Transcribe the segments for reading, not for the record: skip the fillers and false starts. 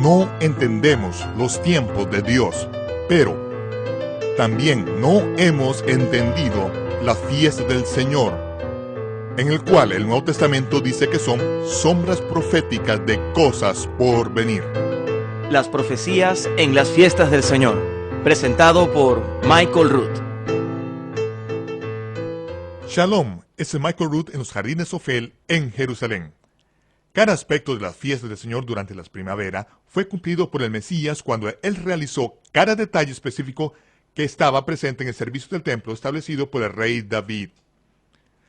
no entendemos los tiempos de Dios, pero también no hemos entendido la fiesta del Señor, en el cual el Nuevo Testamento dice que son sombras proféticas de cosas por venir. Las profecías en las fiestas del Señor, presentado por Michael Root. Shalom, es Michael Root en los Jardines Ofel en Jerusalén. Cada aspecto de las fiestas del Señor durante la primavera fue cumplido por el Mesías cuando Él realizó cada detalle específico que estaba presente en el servicio del templo establecido por el rey David.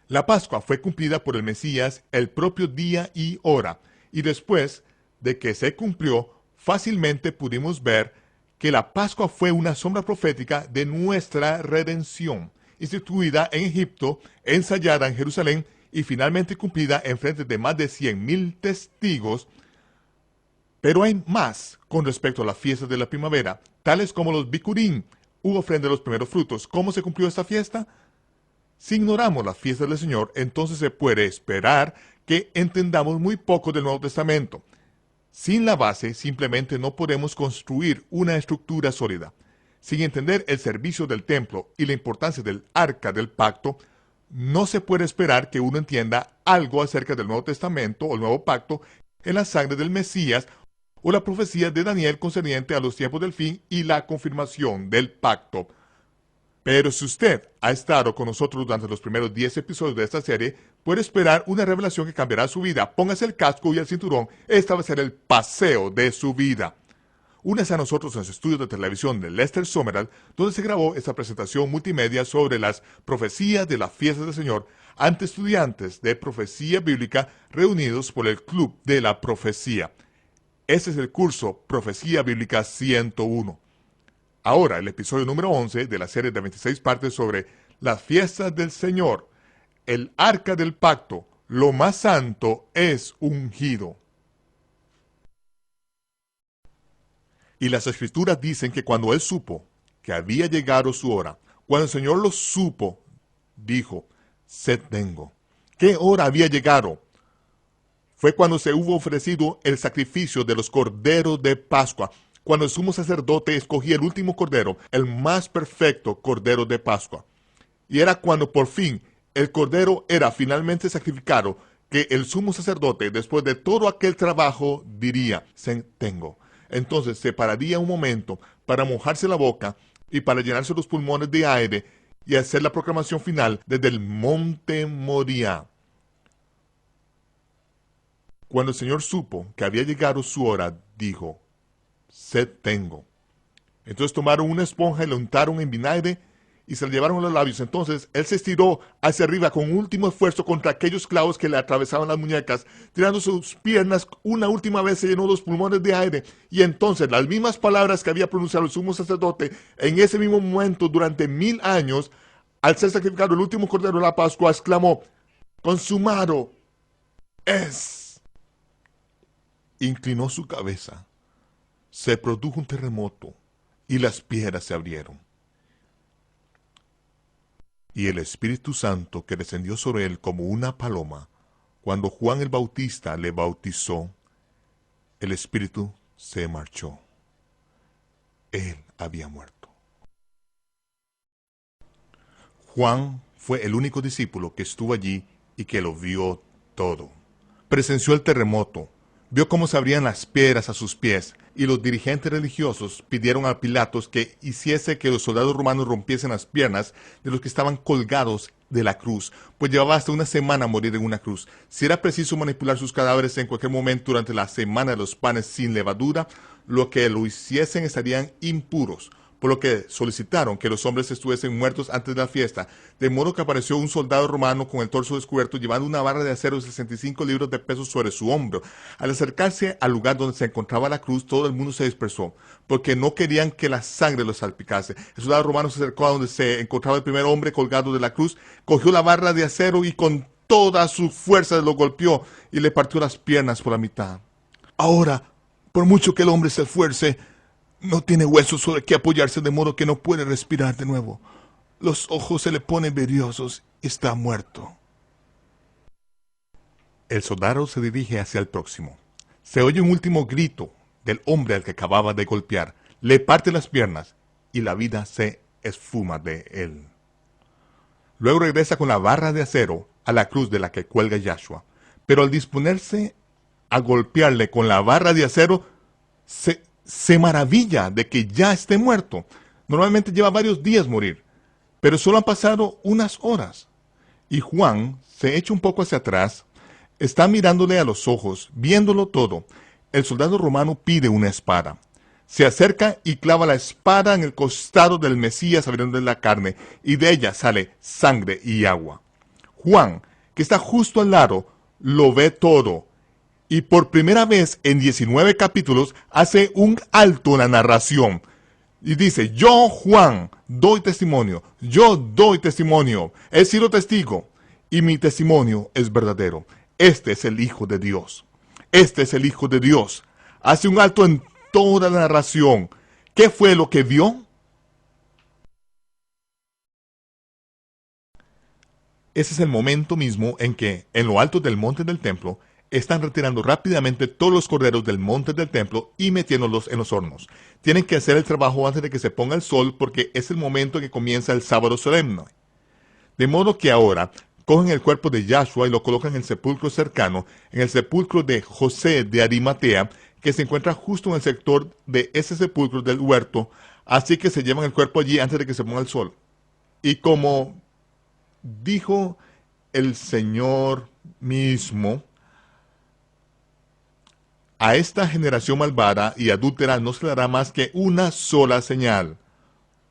La Pascua fue cumplida por el Mesías el propio día y hora, y después de que se cumplió, fácilmente pudimos ver que la Pascua fue una sombra profética de nuestra redención, instituida en Egipto, ensayada en Jerusalén y finalmente cumplida en frente de más de 100,000 testigos. Pero hay más con respecto a la fiesta de la primavera, tales como los Bikurim, u ofrenda de los primeros frutos. ¿Cómo se cumplió esta fiesta? Si ignoramos la fiesta del Señor, entonces se puede esperar que entendamos muy poco del Nuevo Testamento. Sin la base, simplemente no podemos construir una estructura sólida. Sin entender el servicio del templo y la importancia del arca del pacto, no se puede esperar que uno entienda algo acerca del Nuevo Testamento o el Nuevo Pacto en la sangre del Mesías o la profecía de Daniel concerniente a los tiempos del fin y la confirmación del pacto. Pero si usted ha estado con nosotros durante los primeros 10 episodios de esta serie, puede esperar una revelación que cambiará su vida. Póngase el casco y el cinturón. Esta va a ser el paseo de su vida. Únase a nosotros en los estudios de televisión de Lester Summerall, donde se grabó esta presentación multimedia sobre las profecías de la fiesta del Señor ante estudiantes de profecía bíblica reunidos por el Club de la Profecía. Este es el curso Profecía Bíblica 101. Ahora, el episodio número 11 de la serie de 26 partes sobre las fiestas del Señor, el arca del pacto, lo más santo es ungido. Y las escrituras dicen que cuando él supo que había llegado su hora, cuando el Señor lo supo, dijo, sed tengo. ¿Qué hora había llegado? Fue cuando se hubo ofrecido el sacrificio de los corderos de Pascua, cuando el sumo sacerdote escogía el último cordero, el más perfecto cordero de Pascua. Y era cuando por fin el cordero era finalmente sacrificado, que el sumo sacerdote, después de todo aquel trabajo, diría, sed tengo. Entonces se pararía un momento para mojarse la boca y para llenarse los pulmones de aire y hacer la proclamación final desde el monte Moriah. Cuando el Señor supo que había llegado su hora, dijo, sed tengo. Entonces tomaron una esponja y la untaron en vinagre y se la llevaron a los labios. Entonces él se estiró hacia arriba con un último esfuerzo contra aquellos clavos que le atravesaban las muñecas, tirando sus piernas una última vez, se llenó los pulmones de aire. Y entonces las mismas palabras que había pronunciado el sumo sacerdote en ese mismo momento durante 1000 años, al ser sacrificado el último cordero de la Pascua, exclamó, consumado es. Inclinó su cabeza, se produjo un terremoto y las piedras se abrieron. Y el Espíritu Santo que descendió sobre él como una paloma, cuando Juan el Bautista le bautizó, el Espíritu se marchó. Él había muerto. Juan fue el único discípulo que estuvo allí y que lo vio todo. Presenció el terremoto, vio cómo se abrían las piedras a sus pies, y los dirigentes religiosos pidieron a Pilatos que hiciese que los soldados romanos rompiesen las piernas de los que estaban colgados de la cruz, pues llevaba hasta una semana a morir en una cruz. Si era preciso manipular sus cadáveres en cualquier momento durante la semana de los panes sin levadura, lo que lo hiciesen estarían impuros, por lo que solicitaron que los hombres estuviesen muertos antes de la fiesta, de modo que apareció un soldado romano con el torso descubierto llevando una barra de acero de 65 libras de peso sobre su hombro. Al acercarse al lugar donde se encontraba la cruz, todo el mundo se dispersó, porque no querían que la sangre los salpicase. El soldado romano se acercó a donde se encontraba el primer hombre colgado de la cruz, cogió la barra de acero y con toda su fuerza lo golpeó y le partió las piernas por la mitad. Ahora, por mucho que el hombre se esfuerce, no tiene huesos sobre que apoyarse, de modo que no puede respirar de nuevo. Los ojos se le ponen vidriosos y está muerto. El soldado se dirige hacia el próximo. Se oye un último grito del hombre al que acababa de golpear, le parte las piernas y la vida se esfuma de él. Luego regresa con la barra de acero a la cruz de la que cuelga Yahshua, pero al disponerse a golpearle con la barra de acero, se maravilla de que ya esté muerto. Normalmente lleva varios días morir, pero solo han pasado unas horas. Y Juan se echa un poco hacia atrás, está mirándole a los ojos, viéndolo todo. El soldado romano pide una espada. Se acerca y clava la espada en el costado del Mesías abriéndole la carne, y de ella sale sangre y agua. Juan, que está justo al lado, lo ve todo. Y por primera vez en 19 capítulos hace un alto en la narración. Y dice, yo Juan doy testimonio, he sido testigo, y mi testimonio es verdadero. Este es el Hijo de Dios. Este es el Hijo de Dios. Hace un alto en toda la narración. ¿Qué fue lo que vio? Ese es el momento mismo en que, en lo alto del monte del templo, están retirando rápidamente todos los corderos del monte del templo y metiéndolos en los hornos. Tienen que hacer el trabajo antes de que se ponga el sol porque es el momento en que comienza el sábado solemne. De modo que ahora cogen el cuerpo de Yahshua y lo colocan en el sepulcro cercano, en el sepulcro de José de Arimatea, que se encuentra justo en el sector de ese sepulcro del huerto, así que se llevan el cuerpo allí antes de que se ponga el sol. Y como dijo el Señor mismo, a esta generación malvada y adúltera no se le dará más que una sola señal,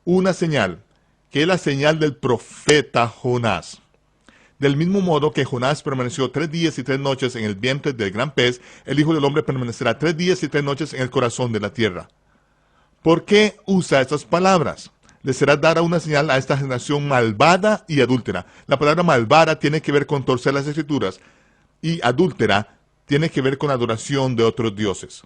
que es la señal del profeta Jonás. Del mismo modo que Jonás permaneció 3 días y 3 noches en el vientre del gran pez, el Hijo del Hombre permanecerá 3 días y 3 noches en el corazón de la tierra. ¿Por qué usa estas palabras? Le será dada una señal a esta generación malvada y adúltera. La palabra malvada tiene que ver con torcer las escrituras y adúltera tiene que ver con adoración de otros dioses.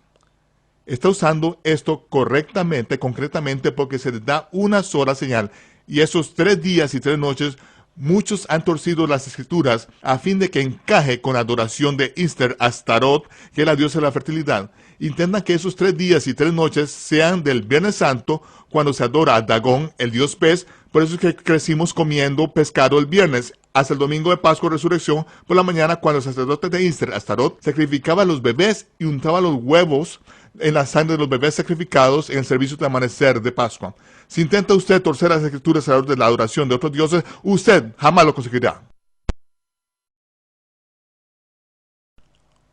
Está usando esto correctamente, concretamente, porque se les da una sola señal. Y esos 3 días y 3 noches, muchos han torcido las escrituras a fin de que encaje con la adoración de Ishtar Astarot, que es la diosa de la fertilidad. Intentan que esos 3 días y 3 noches sean del Viernes Santo, cuando se adora a Dagón, el dios pez. Por eso es que crecimos comiendo pescado el viernes, hasta el domingo de Pascua Resurrección, por la mañana, cuando el sacerdote de Ishtar Astarot sacrificaba a los bebés y untaba los huevos en la sangre de los bebés sacrificados en el servicio de amanecer de Pascua. Si intenta usted torcer las escrituras alrededor de la adoración de otros dioses, usted jamás lo conseguirá.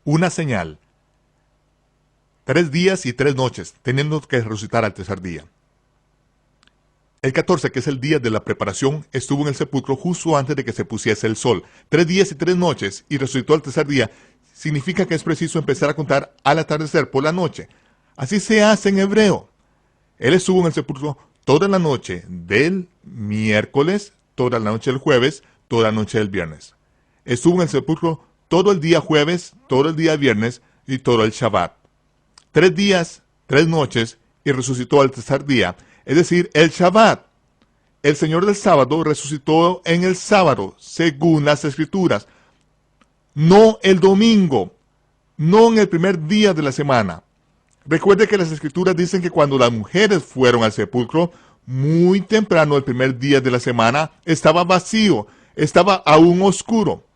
Una señal. 3 días y 3 noches, teniendo que resucitar al tercer día. El 14, que es el día de la preparación, estuvo en el sepulcro justo antes de que se pusiese el sol. 3 días y 3 noches, y resucitó al tercer día, significa que es preciso empezar a contar al atardecer por la noche. Así se hace en hebreo. Él estuvo en el sepulcro toda la noche del miércoles, toda la noche del jueves, toda la noche del viernes. Estuvo en el sepulcro todo el día jueves, todo el día viernes y todo el Shabbat. 3 días, 3 noches, y resucitó al tercer día, es decir, el Shabbat. El Señor del sábado resucitó en el sábado, según las Escrituras. No el domingo, no en el primer día de la semana. Recuerde que las Escrituras dicen que cuando las mujeres fueron al sepulcro, muy temprano el primer día de la semana, estaba vacío, estaba aún oscuro.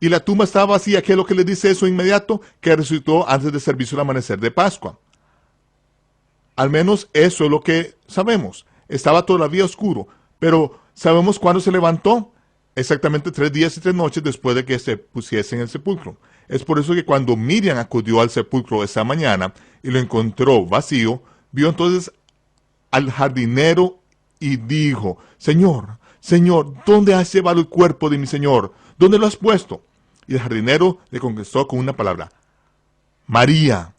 Y la tumba estaba vacía. ¿Qué es lo que le dice eso inmediato? Que resucitó antes del servicio del amanecer de Pascua. Al menos eso es lo que sabemos. Estaba todavía oscuro, pero ¿sabemos cuándo se levantó? Exactamente 3 días y 3 noches después de que se pusiese en el sepulcro. Es por eso que cuando Miriam acudió al sepulcro esa mañana y lo encontró vacío, vio entonces al jardinero y dijo, Señor, Señor, ¿dónde has llevado el cuerpo de mi Señor? ¿Dónde lo has puesto? Y el jardinero le contestó con una palabra, María.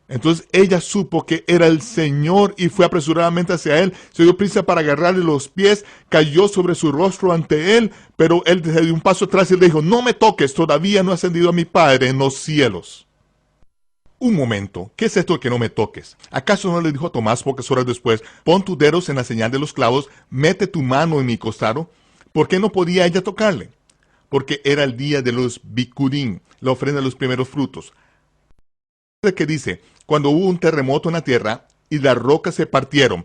Entonces ella supo que era el Señor y fue apresuradamente hacia él, se dio prisa para agarrarle los pies, cayó sobre su rostro ante él, pero él se dio un paso atrás y le dijo, no me toques, todavía no he ascendido a mi Padre en los cielos. Un momento, ¿qué es esto de que no me toques? ¿Acaso no le dijo a Tomás pocas horas después, pon tus dedos en la señal de los clavos, mete tu mano en mi costado? ¿Por qué no podía ella tocarle? Porque era el día de los Bikurim, la ofrenda de los primeros frutos. Que dice, cuando hubo un terremoto en la tierra y las rocas se partieron.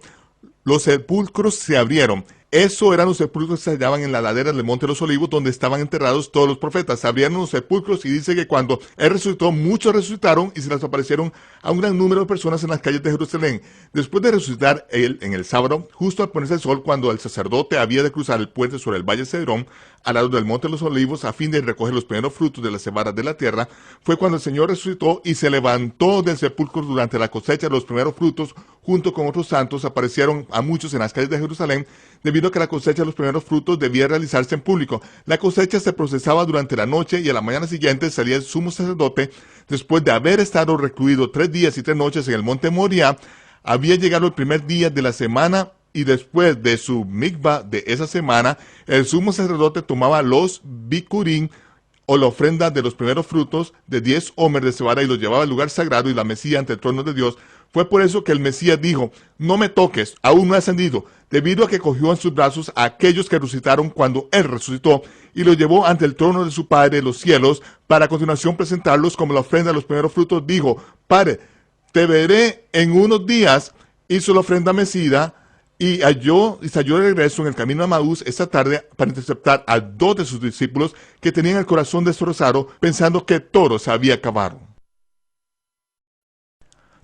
Los sepulcros se abrieron. Eso eran los sepulcros que se hallaban en la ladera del Monte de los Olivos, donde estaban enterrados todos los profetas. Se abrieron los sepulcros y dice que cuando él resucitó, muchos resucitaron y se les aparecieron a un gran número de personas en las calles de Jerusalén. Después de resucitar él en el sábado, justo al ponerse el sol, cuando el sacerdote había de cruzar el puente sobre el valle Cedrón, al lado del Monte de los Olivos, a fin de recoger los primeros frutos de las cebada de la tierra, fue cuando el Señor resucitó y se levantó del sepulcro durante la cosecha de los primeros frutos, junto con otros santos. Aparecieron a muchos en las calles de Jerusalén, debido a que la cosecha de los primeros frutos debía realizarse en público. La cosecha se procesaba durante la noche y a la mañana siguiente salía el sumo sacerdote, después de haber estado recluido 3 días y 3 noches en el monte Moriah. Había llegado el primer día de la semana y después de su mikvah de esa semana, el sumo sacerdote tomaba los bikurim, o la ofrenda de los primeros frutos de 10 homer de cebada, y los llevaba al lugar sagrado y la mecía ante el trono de Dios. Fue por eso que el Mesías dijo: no me toques, aún no he ascendido, debido a que cogió en sus brazos a aquellos que resucitaron cuando él resucitó, y los llevó ante el trono de su Padre de los cielos, para a continuación presentarlos como la ofrenda de los primeros frutos. Dijo: Padre, te veré en unos días. Hizo la ofrenda mecida, y salió de regreso en el camino a Maús esta tarde para interceptar a 2 de sus discípulos que tenían el corazón destrozado, pensando que todo se había acabado.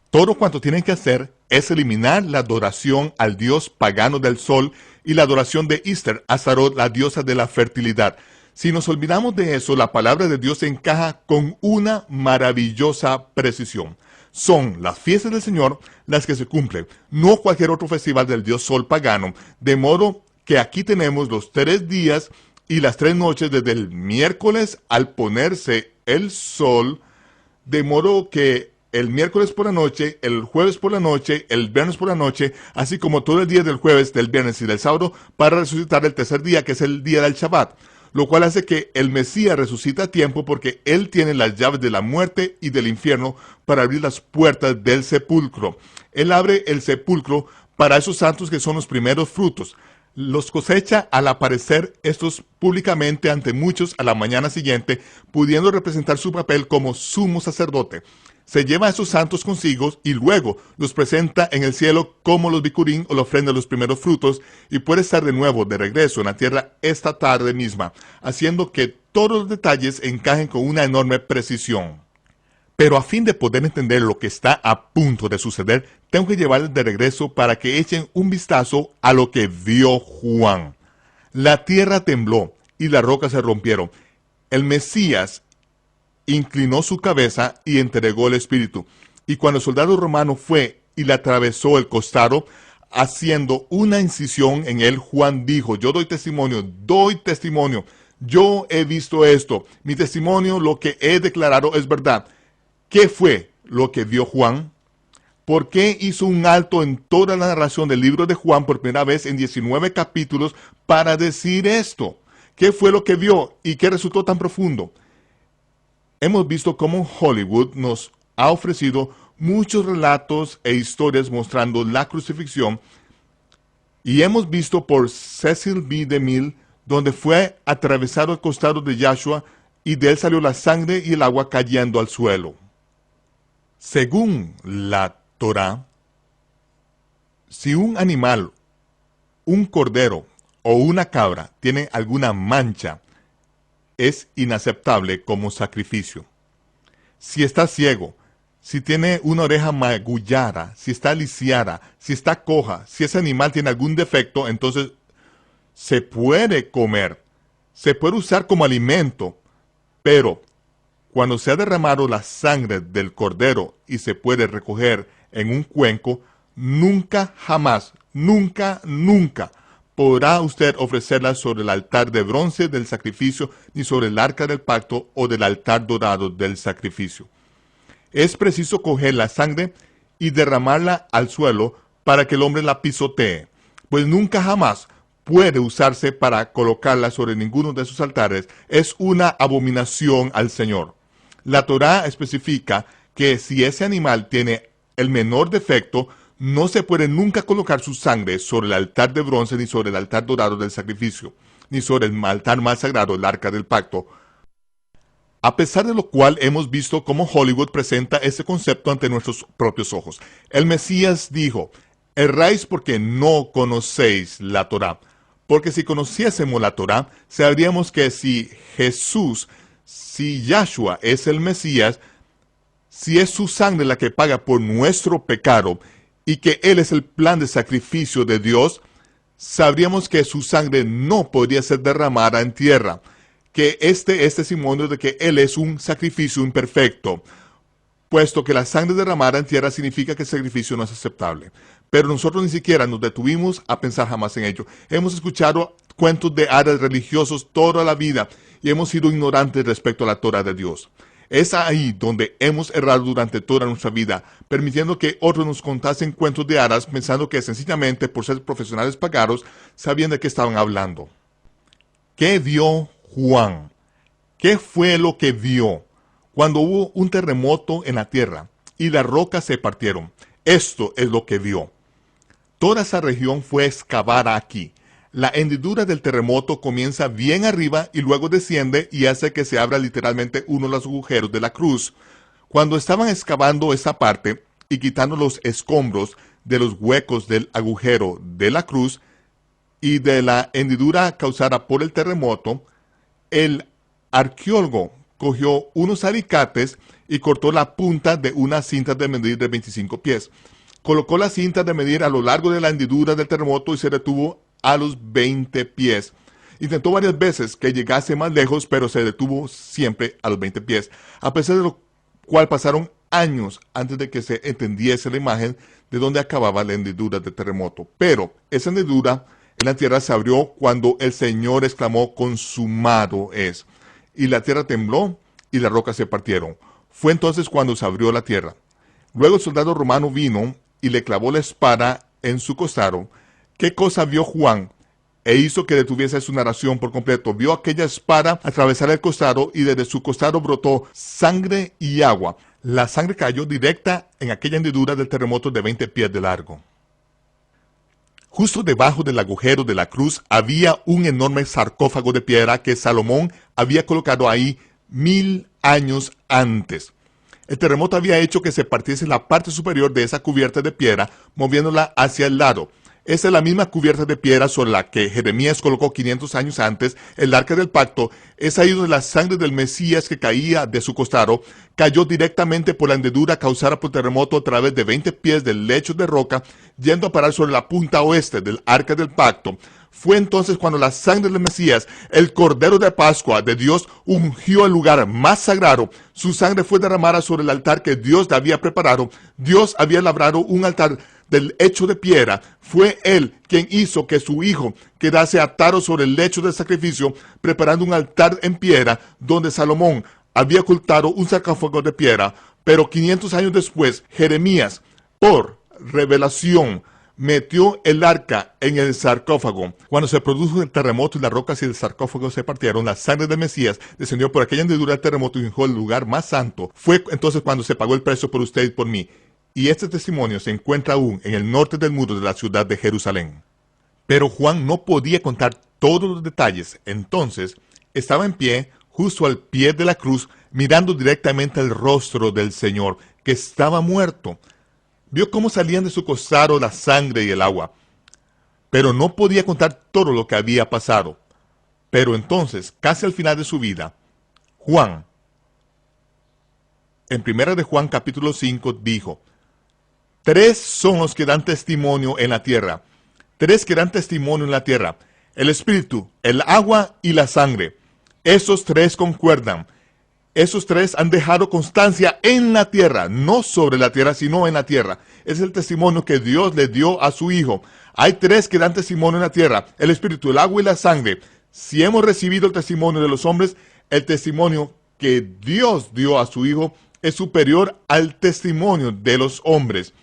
Todo cuanto tienen que hacer es eliminar la adoración al dios pagano del sol y la adoración de Ishtar, Astaroth, la diosa de la fertilidad. Si nos olvidamos de eso, la palabra de Dios encaja con una maravillosa precisión. Son las fiestas del Señor las que se cumplen, no cualquier otro festival del dios sol pagano, de modo que aquí tenemos los 3 días y las 3 noches desde el miércoles al ponerse el sol, de modo que el miércoles por la noche, el jueves por la noche, el viernes por la noche, así como todo el día del jueves, del viernes y del sábado, para resucitar el tercer día, que es el día del Shabbat, lo cual hace que el Mesías resucita a tiempo, porque él tiene las llaves de la muerte y del infierno para abrir las puertas del sepulcro. Él abre el sepulcro para esos santos que son los primeros frutos. Los cosecha al aparecer estos públicamente ante muchos a la mañana siguiente, pudiendo representar su papel como sumo sacerdote. Se lleva a esos santos consigo y luego los presenta en el cielo como los bikurim, o la ofrenda de los primeros frutos, y puede estar de nuevo de regreso en la tierra esta tarde misma, haciendo que todos los detalles encajen con una enorme precisión. Pero a fin de poder entender lo que está a punto de suceder, tengo que llevarles de regreso para que echen un vistazo a lo que vio Juan. La tierra tembló y las rocas se rompieron. El Mesías inclinó su cabeza y entregó el espíritu. Y cuando el soldado romano fue y le atravesó el costado, haciendo una incisión en él, Juan dijo: yo doy testimonio, yo he visto esto, mi testimonio, lo que he declarado es verdad. ¿Qué fue lo que vio Juan? ¿Por qué hizo un alto en toda la narración del libro de Juan por primera vez en 19 capítulos para decir esto? ¿Qué fue lo que vio y qué resultó tan profundo? Hemos visto cómo Hollywood nos ha ofrecido muchos relatos e historias mostrando la crucifixión, y hemos visto por Cecil B. DeMille donde fue atravesado el costado de Yahshua y de él salió la sangre y el agua cayendo al suelo. Según la Torá, si un animal, un cordero o una cabra tiene alguna mancha, es inaceptable como sacrificio. Si está ciego, si tiene una oreja magullada, si está lisiada, si está coja, si ese animal tiene algún defecto, entonces se puede comer, se puede usar como alimento, pero cuando se ha derramado la sangre del cordero y se puede recoger en un cuenco, nunca, jamás, nunca podrá usted ofrecerla sobre el altar de bronce del sacrificio, ni sobre el arca del pacto o del altar dorado del sacrificio. Es preciso coger la sangre y derramarla al suelo para que el hombre la pisotee, pues nunca jamás puede usarse para colocarla sobre ninguno de sus altares. Es una abominación al Señor. La Torá especifica que si ese animal tiene el menor defecto, no se puede nunca colocar su sangre sobre el altar de bronce, ni sobre el altar dorado del sacrificio, ni sobre el altar más sagrado, el arca del pacto. a pesar de lo cual hemos visto cómo Hollywood presenta ese concepto ante nuestros propios ojos. El Mesías dijo, erráis porque no conocéis la Torá. Porque si conociésemos la Torá, sabríamos que si Yahshua es el Mesías, si es su sangre la que paga por nuestro pecado y que Él es el plan de sacrificio de Dios, sabríamos que su sangre no podría ser derramada en tierra, que este es testimonio de que Él es un sacrificio imperfecto, puesto que la sangre derramada en tierra significa que el sacrificio no es aceptable. Pero nosotros ni siquiera nos detuvimos a pensar jamás en ello. Hemos escuchado cuentos de hadas religiosos toda la vida y hemos sido ignorantes respecto a la Torah de Dios. Es ahí donde hemos errado durante toda nuestra vida, permitiendo que otros nos contasen cuentos de hadas, pensando que sencillamente por ser profesionales pagados, sabían de qué estaban hablando. ¿Qué vio Juan? ¿Qué fue lo que vio cuando hubo un terremoto en la tierra y las rocas se partieron? Esto es lo que vio. Toda esa región fue excavada aquí. La hendidura del terremoto comienza bien arriba y luego desciende y hace que se abra literalmente uno de los agujeros de la cruz. Cuando estaban excavando esa parte y quitando los escombros de los huecos del agujero de la cruz y de la hendidura causada por el terremoto, el arqueólogo cogió unos alicates y cortó la punta de una cinta de medir de 25 pies. Colocó la cinta de medir a lo largo de la hendidura del terremoto y se detuvo a los 20 pies. Intentó varias veces que llegase más lejos, pero se detuvo siempre a los 20 pies, a pesar de lo cual pasaron años antes de que se entendiese la imagen de dónde acababa la hendidura del terremoto. Pero esa hendidura en la tierra se abrió cuando el Señor exclamó, consumado es. Y la tierra tembló y las rocas se partieron. Fue entonces cuando se abrió la tierra. Luego el soldado romano vino y le clavó la espada en su costado. ¿Qué cosa vio Juan? E hizo que detuviese su narración por completo. Vio aquella espada atravesar el costado y desde su costado brotó sangre y agua. La sangre cayó directa en aquella hendidura del terremoto de 20 pies de largo. Justo debajo del agujero de la cruz había un enorme sarcófago de piedra que Salomón había colocado ahí 1000 años antes. El terremoto había hecho que se partiese la parte superior de esa cubierta de piedra, moviéndola hacia el lado. Esa es la misma cubierta de piedra sobre la que Jeremías colocó 500 años antes el arca del pacto. Es ahí donde la sangre del Mesías que caía de su costado cayó directamente por la hendidura causada por el terremoto a través de 20 pies del lecho de roca, yendo a parar sobre la punta oeste del arca del pacto. Fue entonces cuando la sangre del Mesías, el Cordero de Pascua de Dios, ungió el lugar más sagrado. Su sangre fue derramada sobre el altar que Dios le había preparado. Dios había labrado un altar del hecho de piedra. Fue Él quien hizo que su hijo quedase atado sobre el lecho del sacrificio, preparando un altar en piedra donde Salomón había ocultado un sarcófago de piedra. Pero 500 años después, Jeremías, por revelación, metió el arca en el sarcófago. Cuando se produjo el terremoto y las rocas y el sarcófago se partieron, la sangre del Mesías descendió por aquella hendidura del terremoto y ungió el lugar más santo. Fue entonces cuando se pagó el precio por usted y por mí. Y este testimonio se encuentra aún en el norte del muro de la ciudad de Jerusalén. Pero Juan no podía contar todos los detalles. Entonces estaba en pie, justo al pie de la cruz, mirando directamente al rostro del Señor, que estaba muerto. Vio cómo salían de su costado la sangre y el agua, pero no podía contar todo lo que había pasado. Pero entonces, casi al final de su vida, Juan, en 1 de Juan capítulo 5, dijo, 3 son los que dan testimonio en la tierra, 3 que dan testimonio en la tierra, el espíritu, el agua y la sangre. Esos 3 concuerdan. Esos 3 han dejado constancia en la tierra, no sobre la tierra, sino en la tierra. Es el testimonio que Dios le dio a su Hijo. Hay 3 que dan testimonio en la tierra, el espíritu, el agua y la sangre. Si hemos recibido el testimonio de los hombres, el testimonio que Dios dio a su Hijo es superior al testimonio de los hombres.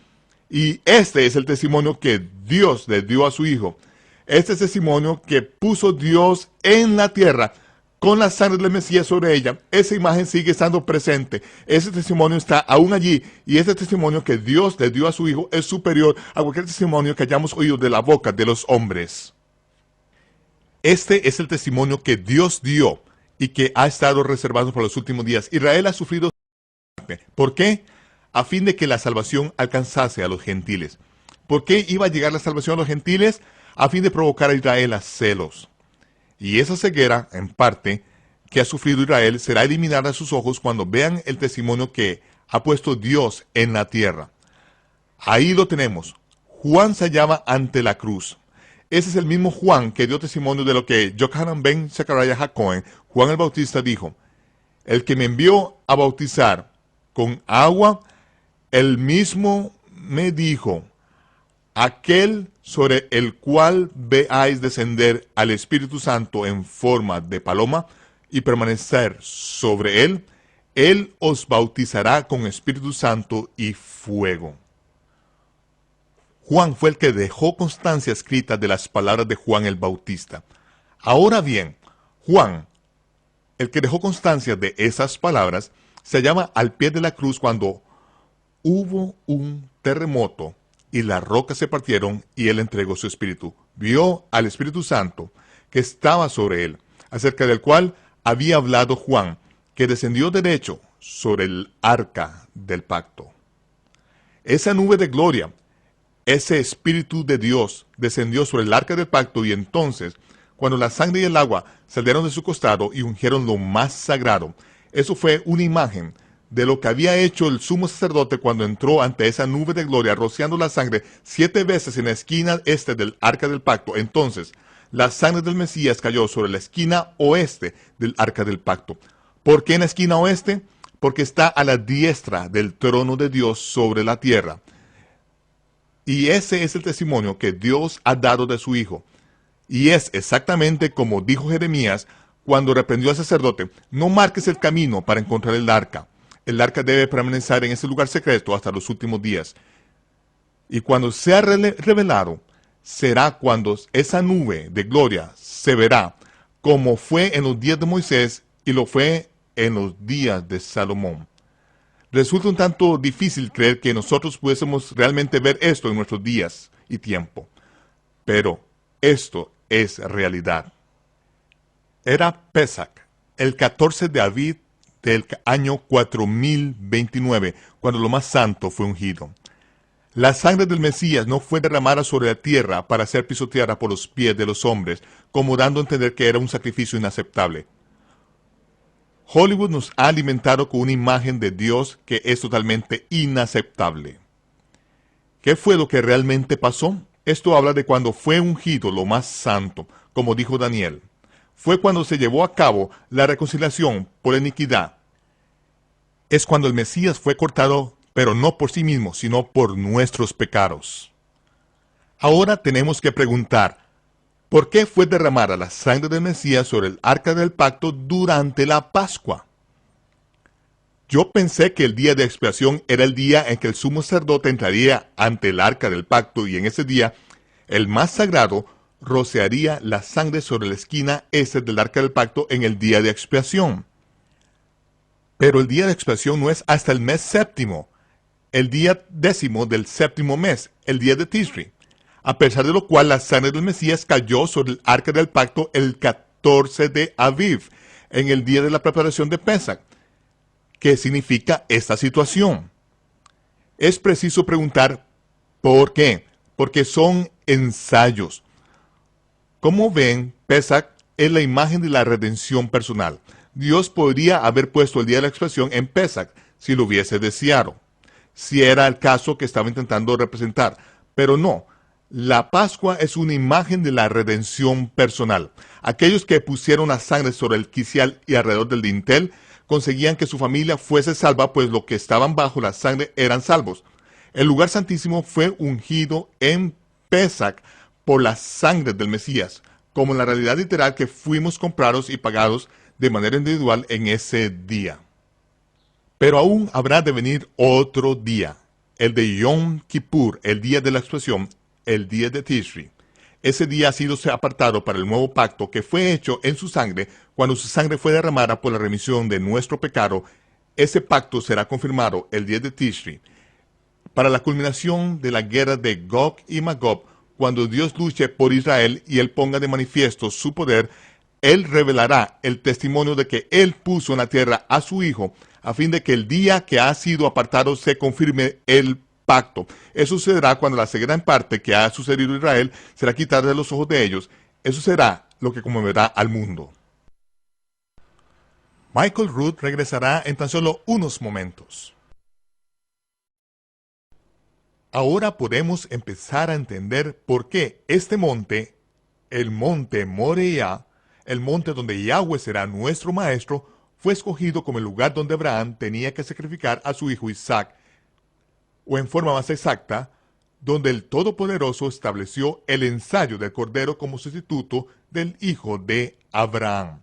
Y este es el testimonio que Dios le dio a su Hijo. Este testimonio que puso Dios en la tierra, con la sangre del Mesías sobre ella. Esa imagen sigue estando presente. Ese testimonio está aún allí. Y ese testimonio que Dios le dio a su Hijo es superior a cualquier testimonio que hayamos oído de la boca de los hombres. Este es el testimonio que Dios dio, y que ha estado reservado para los últimos días. Israel ha sufrido. ¿Por qué? A fin de que la salvación alcanzase a los gentiles. ¿Por qué iba a llegar la salvación a los gentiles? A fin de provocar a Israel a celos. Y esa ceguera, en parte, que ha sufrido Israel, será eliminada a sus ojos cuando vean el testimonio que ha puesto Dios en la tierra. Ahí lo tenemos. Juan se hallaba ante la cruz. Ese es el mismo Juan que dio testimonio de lo que Yohanan ben Zechariah HaKohen, Juan el Bautista, dijo: el que me envió a bautizar con agua, él mismo me dijo: aquel sobre el cual veáis descender al Espíritu Santo en forma de paloma y permanecer sobre él, él os bautizará con Espíritu Santo y fuego. Juan fue el que dejó constancia escrita de las palabras de Juan el Bautista. Ahora bien, Juan, el que dejó constancia de esas palabras, se hallaba al pie de la cruz cuando hubo un terremoto y las rocas se partieron y él entregó su espíritu. Vio al Espíritu Santo que estaba sobre él, acerca del cual había hablado Juan, que descendió derecho sobre el arca del pacto. Esa nube de gloria, ese Espíritu de Dios descendió sobre el arca del pacto, y entonces, cuando la sangre y el agua salieron de su costado y ungieron lo más sagrado, eso fue una imagen de lo que había hecho el sumo sacerdote cuando entró ante esa nube de gloria, rociando la sangre 7 veces en la esquina este del arca del pacto. Entonces, la sangre del Mesías cayó sobre la esquina oeste del arca del pacto. ¿Por qué en la esquina oeste? Porque está a la diestra del trono de Dios sobre la tierra. Y ese es el testimonio que Dios ha dado de su Hijo. Y es exactamente como dijo Jeremías cuando reprendió al sacerdote: no marques el camino para encontrar el arca. El arca debe permanecer en ese lugar secreto hasta los últimos días. Y cuando sea revelado, será cuando esa nube de gloria se verá, como fue en los días de Moisés y lo fue en los días de Salomón. Resulta un tanto difícil creer que nosotros pudiésemos realmente ver esto en nuestros días y tiempo. Pero esto es realidad. Era Pesach, el 14 de Aviv del año 4029, cuando lo más santo fue ungido. La sangre del Mesías no fue derramada sobre la tierra para ser pisoteada por los pies de los hombres, como dando a entender que era un sacrificio inaceptable. Hollywood nos ha alimentado con una imagen de Dios que es totalmente inaceptable. ¿Qué fue lo que realmente pasó? Esto habla de cuando fue ungido lo más santo, como dijo Daniel. Fue cuando se llevó a cabo la reconciliación por iniquidad. Es cuando el Mesías fue cortado, pero no por sí mismo, sino por nuestros pecados. Ahora tenemos que preguntar: ¿por qué fue derramada la sangre del Mesías sobre el arca del pacto durante la Pascua? Yo pensé que el día de expiación era el día en que el sumo sacerdote entraría ante el arca del pacto, y en ese día el más sagrado rociaría la sangre sobre la esquina este del arca del pacto en el día de expiación. Pero el día de expiación no es hasta el mes séptimo, el día 10º del séptimo mes, el día de Tishri. A pesar de lo cual la sangre del Mesías cayó sobre el arca del pacto el 14 de Aviv, en el día de la preparación de Pesach. ¿Qué significa esta situación? Es preciso preguntar ¿por qué? Porque son ensayos. Como ven, Pesach es la imagen de la redención personal. Dios podría haber puesto el día de la expiación en Pesach si lo hubiese deseado, si era el caso que estaba intentando representar, pero no. La Pascua es una imagen de la redención personal. Aquellos que pusieron la sangre sobre el quicial y alrededor del dintel conseguían que su familia fuese salva, pues los que estaban bajo la sangre eran salvos. El lugar santísimo fue ungido en Pesach por la sangre del Mesías, como en la realidad literal que fuimos comprados y pagados de manera individual en ese día. Pero aún habrá de venir otro día, el de Yom Kippur, el día de la expiación, el día de Tishri. Ese día ha sido apartado para el nuevo pacto que fue hecho en su sangre cuando su sangre fue derramada por la remisión de nuestro pecado. Ese pacto será confirmado el día de Tishri, para la culminación de la guerra de Gog y Magog, cuando Dios luche por Israel y él ponga de manifiesto su poder Él revelará el testimonio de que Él puso en la tierra a su Hijo, a fin de que el día que ha sido apartado se confirme el pacto. Eso sucederá cuando la ceguera en parte que ha sucedido a Israel será quitada de los ojos de ellos. Eso será lo que conmoverá al mundo. Michael Root regresará en tan solo unos momentos. Ahora podemos empezar a entender por qué este monte, el monte Moriah, el monte donde Yahweh será nuestro maestro, fue escogido como el lugar donde Abraham tenía que sacrificar a su hijo Isaac, o en forma más exacta, donde el Todopoderoso estableció el ensayo del Cordero como sustituto del hijo de Abraham.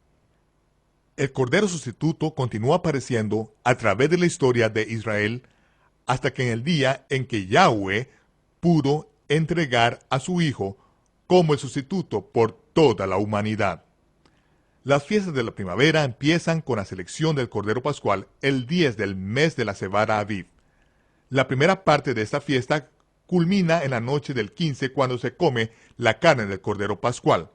El Cordero sustituto continuó apareciendo a través de la historia de Israel hasta que en el día en que Yahweh pudo entregar a su hijo como el sustituto por toda la humanidad. Las fiestas de la primavera empiezan con la selección del Cordero Pascual el 10 del mes de la Cebada Aviv. La primera parte de esta fiesta culmina en la noche del 15 cuando se come la carne del Cordero Pascual.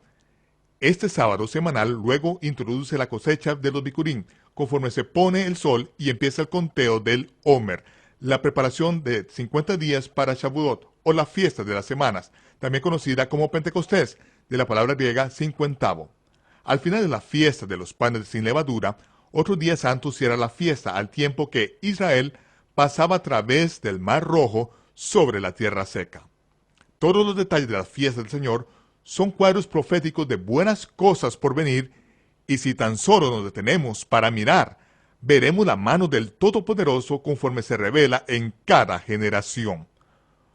Este sábado semanal luego introduce la cosecha de los bicurín, conforme se pone el sol y empieza el conteo del Omer, la preparación de 50 días para Shavuot, o la fiesta de las semanas, también conocida como Pentecostés, de la palabra griega cincuentavo. Al final de la fiesta de los panes sin levadura, otro día santo cierra la fiesta al tiempo que Israel pasaba a través del Mar Rojo sobre la tierra seca. Todos los detalles de la fiesta del Señor son cuadros proféticos de buenas cosas por venir, y si tan solo nos detenemos para mirar, veremos la mano del Todopoderoso conforme se revela en cada generación.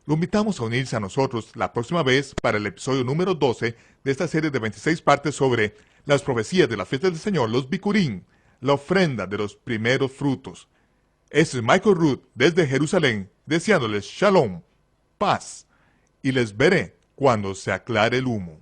Lo invitamos a unirse a nosotros la próxima vez para el episodio número 12 de esta serie de 26 partes sobre las profecías de la fiesta del Señor, los bicurín, la ofrenda de los primeros frutos. Este es Michael Root desde Jerusalén, deseándoles shalom, paz, y les veré cuando se aclare el humo.